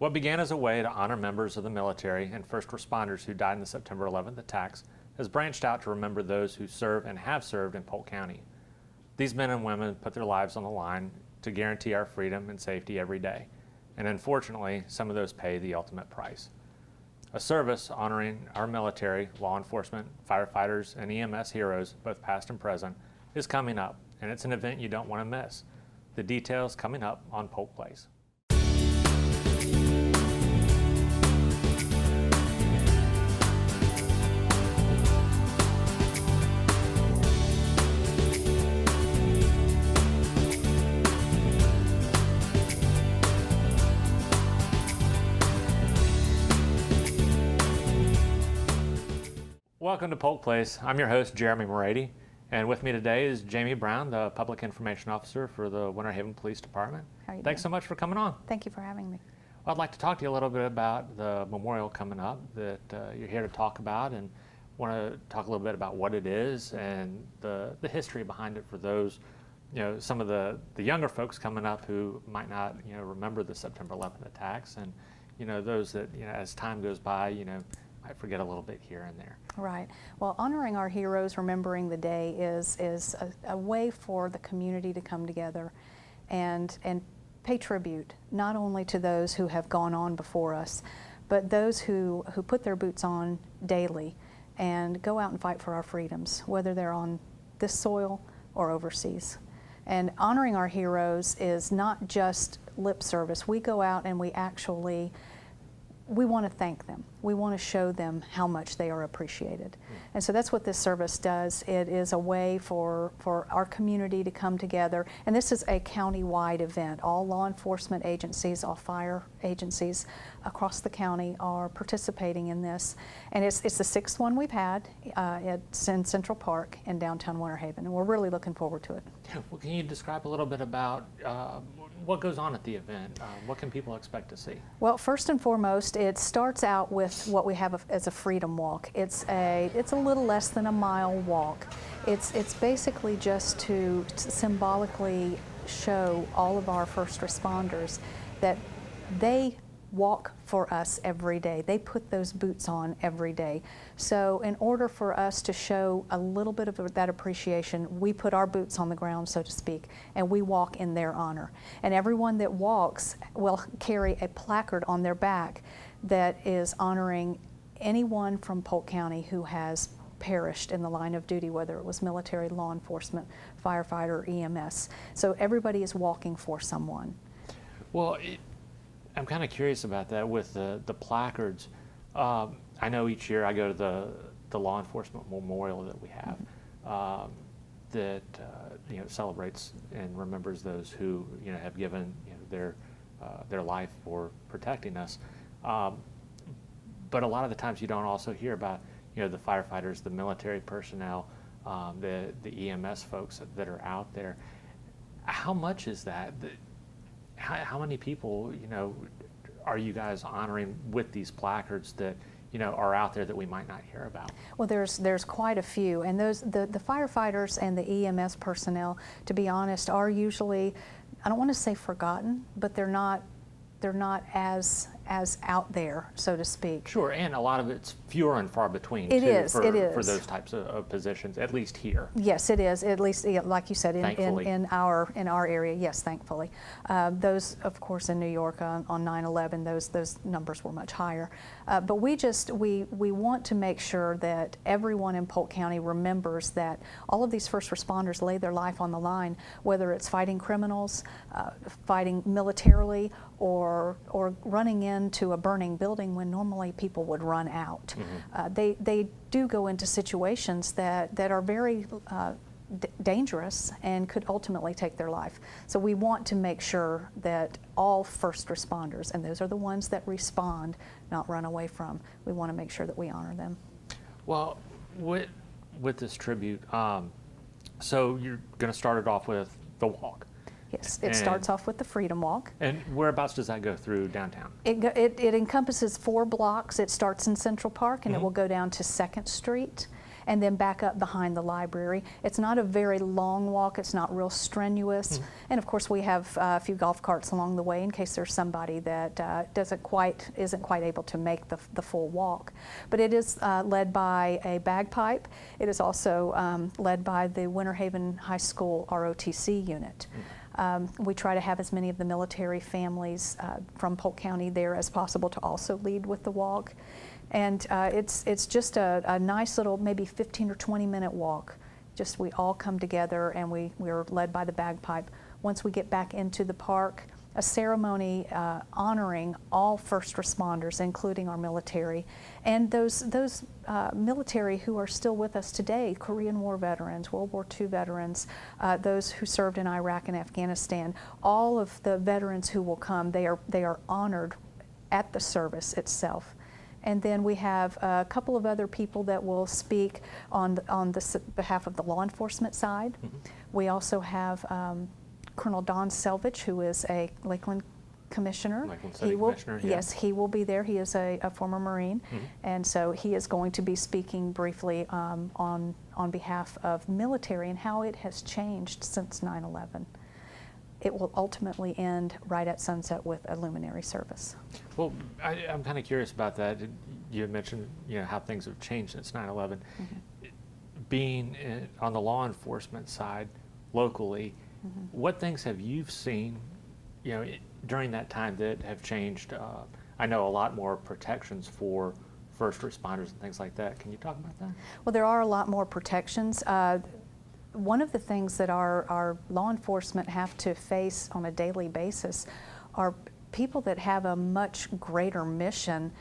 What began as a way to honor members of the military and first responders who died in the September 11th attacks has branched out to remember those who serve and have served in Polk County. These men and women put their lives on the line to guarantee our freedom and safety every day, and unfortunately, some of those pay the ultimate price. A service honoring our military, law enforcement, firefighters, and EMS heroes, both past and present, is coming up, and it's an event you don't want to miss. The details coming up on Polk Place. Welcome to Polk Place. I'm your host, Jeremy Morady, and with me today is Jamie Brown, the Public Information Officer for the Winter Haven Police Department. How are you Thanks doing? so much for coming on. Thank you for having me. Well, I'd like to talk to you a little bit about the memorial coming up that you're here to talk about, and want to talk a little bit about what it is and the history behind it for those, some of the younger folks coming up who might not, remember the September 11th attacks, and, those that, as time goes by, might forget a little bit here and there. Right. Well, honoring our heroes, remembering the day is a way for the community to come together and pay tribute, not only to those who have gone on before us, but those who put their boots on daily and go out and fight for our freedoms, whether they're on this soil or overseas. And honoring our heroes is not just lip service. We go out and we want to thank them. We want to show them how much they are appreciated. And so that's what this service does. It is a way for our community to come together. And this is a county-wide event. All law enforcement agencies, all fire agencies across the county are participating in this. And it's the sixth one we've had. It's in Central Park in downtown Winter Haven. And we're really looking forward to it. Well, can you describe a little bit about what goes on at the event? What can people expect to see? Well, first and foremost, it starts out with what we have as a freedom walk. It's a little less than a mile walk. It's basically just to symbolically show all of our first responders that they walk for us every day. They put those boots on every day. So in order for us to show a little bit of that appreciation, we put our boots on the ground, so to speak, and we walk in their honor. And everyone that walks will carry a placard on their back that is honoring anyone from Polk County who has perished in the line of duty, whether it was military, law enforcement, firefighter, EMS. So everybody is walking for someone. Well, I'm kind of curious about that with the placards. I know each year I go to the law enforcement memorial that we have that celebrates and remembers those who have given their life for protecting us. But a lot of the times you don't also hear about the firefighters, the military personnel, the EMS folks that are out there. How much is that? How many people, are you guys honoring with these placards that, are out there that we might not hear about? Well, there's quite a few, and the firefighters and the EMS personnel, to be honest, are usually, I don't want to say forgotten, but they're not as out there, so to speak. Sure, and a lot of it's fewer and far between for those types of positions, at least here. Yes, it is, at least, like you said, in our area, yes, thankfully. Those, of course, in New York on 9/11, those numbers were much higher. But we want to make sure that everyone in Polk County remembers that all of these first responders lay their life on the line, whether it's fighting criminals, fighting militarily, or running into a burning building when normally people would run out. Mm-hmm. They do go into situations that are very dangerous and could ultimately take their life. So we want to make sure that all first responders, and those are the ones that respond, not run away from, we want to make sure that we honor them. Well, with this tribute, so you're going to start it off with the walk. Yes, it starts off with the Freedom Walk. And whereabouts does that go through downtown? It encompasses 4 blocks. It starts in Central Park, and it will go down to 2nd Street. and then back up behind the library. It's not a very long walk. It's not real strenuous. And of course, we have a few golf carts along the way in case there's somebody that isn't quite able to make the full walk. But it is led by a bagpipe. It is also led by the Winter Haven High School ROTC unit. We try to have as many of the military families from Polk County there as possible to also lead with the walk. And it's just a nice little maybe 15 or 20-minute walk. Just we all come together and we're led by the bagpipe. Once we get back into the park, a ceremony honoring all first responders, including our military, and those military who are still with us today, Korean War veterans, World War II veterans, those who served in Iraq and Afghanistan. All of the veterans who will come, they are honored at the service itself. And then we have a couple of other people that will speak on the behalf of the law enforcement side. We also have Colonel Don Selvich, who is a Lakeland commissioner. Lakeland City Commissioner, yeah. Yes, he will be there. He is a former Marine, and so he is going to be speaking briefly on behalf of military and how it has changed since 9/11. It will ultimately end right at sunset with a luminary service. Well, I'm kind of curious about that. You had mentioned, how things have changed since 9/11. Being on the law enforcement side locally, what things have you seen, during that time that have changed? I know a lot more protections for first responders and things like that. Can you talk about that? Well, there are a lot more protections. One of the things that our law enforcement have to face on a daily basis are people that have a much greater mission,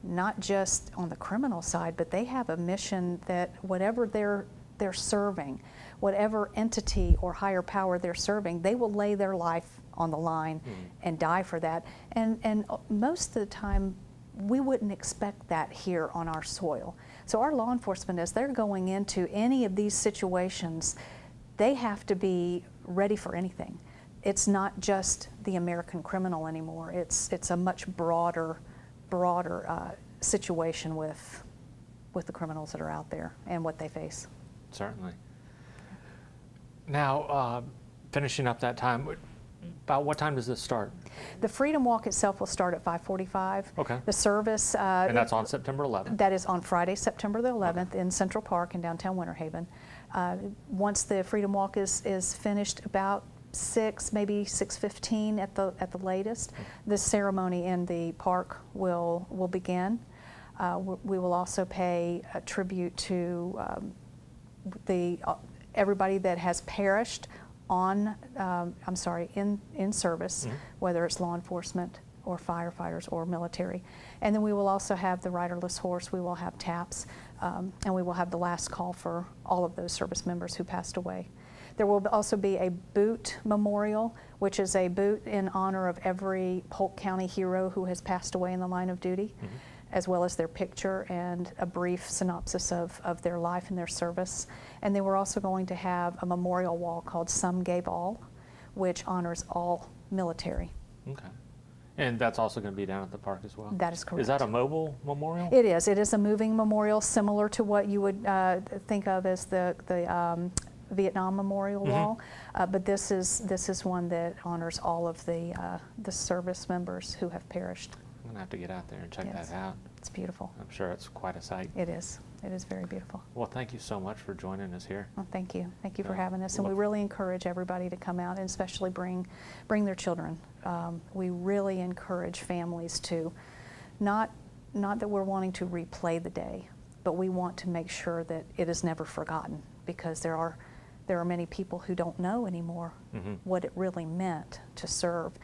not just on the criminal side, but they have a mission that whatever they're serving, whatever entity or higher power they're serving, they will lay their life on the line and die for that. And most of the time, we wouldn't expect that here on our soil. So our law enforcement, as they're going into any of these situations, they have to be ready for anything. It's not just the American criminal anymore. It's a much broader situation with the criminals that are out there and what they face. Certainly. Now, finishing up that time, about what time does this start? The Freedom Walk itself will start at 5:45. Okay. The service... and that's on September 11th? That is on Friday, September the 11th in Central Park in downtown Winter Haven. Once the Freedom Walk is finished, about 6, maybe 6:15 at the latest, the ceremony in the park will begin. We will also pay a tribute to everybody that has perished in service, whether it's law enforcement or firefighters or military. And then we will also have the riderless horse, we will have taps, and we will have the last call for all of those service members who passed away. There will also be a boot memorial, which is a boot in honor of every Polk County hero who has passed away in the line of duty, as well as their picture and a brief synopsis of their life and their service. And then we're also going to have a memorial wall called Some Gave All, which honors all military. Okay. And that's also going to be down at the park as well? That is correct. Is that a mobile memorial? It is. It is a moving memorial similar to what you would think of as the Vietnam Memorial Wall, but this is one that honors all of the service members who have perished. I'm going to have to get out there and check Yes. that out. It's beautiful. I'm sure it's quite a sight. It is. It is very beautiful. Well, thank you so much for joining us here. Well, thank you. Thank you for Yeah. having us. And we Look- really encourage everybody to come out and especially bring their children. We really encourage families to, not that we're wanting to replay the day, but we want to make sure that it is never forgotten, because there are many people who don't know anymore what it really meant to serve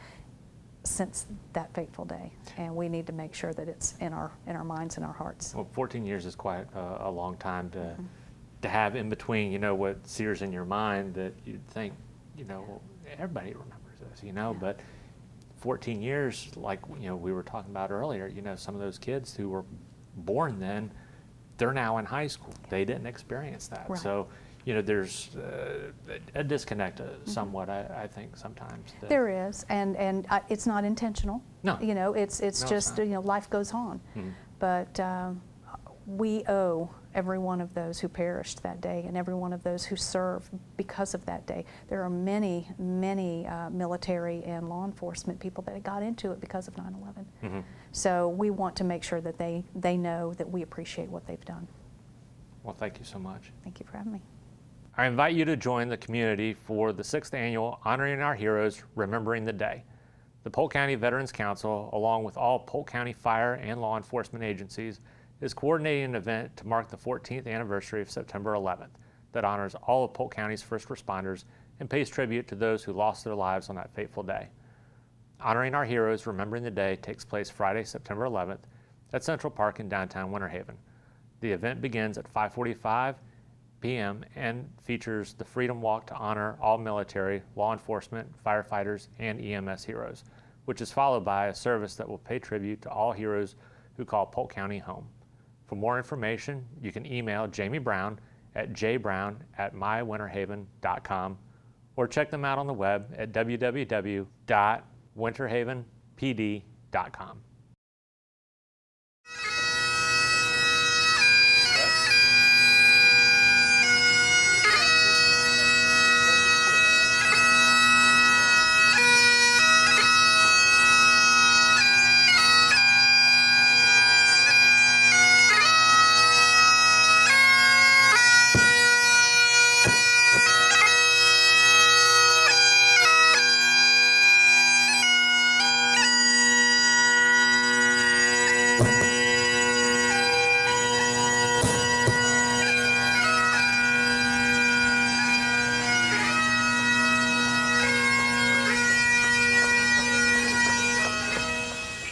since that fateful day, and we need to make sure that it's in our minds and our hearts. Well, 14 years is quite a long time to have in between, what sears in your mind that you'd think, well, everybody remembers this, but 14 years, like, we were talking about earlier, some of those kids who were born then, they're now in high school. They didn't experience that. Right. So, there's a disconnect somewhat, I think, sometimes. There is, and it's not intentional. No. It's No, just, it's not. life goes on. But we owe every one of those who perished that day and every one of those who served because of that day. There are many, many military and law enforcement people that got into it because of 9/11. Mm-hmm. So we want to make sure that they know that we appreciate what they've done. Well, thank you so much. Thank you for having me. I invite you to join the community for the 6th annual Honoring Our Heroes, Remembering the Day. The Polk County Veterans Council, along with all Polk County fire and law enforcement agencies, is coordinating an event to mark the 14th anniversary of September 11th that honors all of Polk County's first responders and pays tribute to those who lost their lives on that fateful day. Honoring Our Heroes, Remembering the Day takes place Friday, September 11th at Central Park in downtown Winter Haven. The event begins at 5:45 p.m. and features the Freedom Walk to honor all military, law enforcement, firefighters, and EMS heroes, which is followed by a service that will pay tribute to all heroes who call Polk County home. For more information, you can email Jamie Brown at jbrown@mywinterhaven.com or check them out on the web at www.winterhavenpd.com.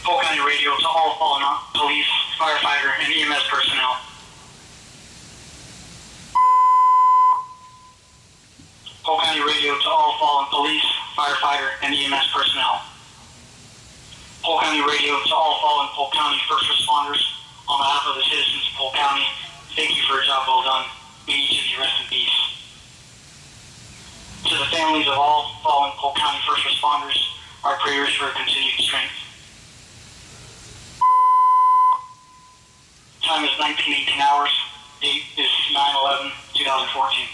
Polk County Radio to all fallen police, firefighter, and EMS personnel. Polk County Radio to all fallen police, firefighter, and EMS personnel. Polk County Radio to all fallen Polk County first responders. On behalf of the citizens of Polk County, thank you for a job well done. May each of you rest in peace. To the families of all fallen Polk County first responders, our prayers for continued strength. Time is 19:18 hours. Date is 9/11/2014.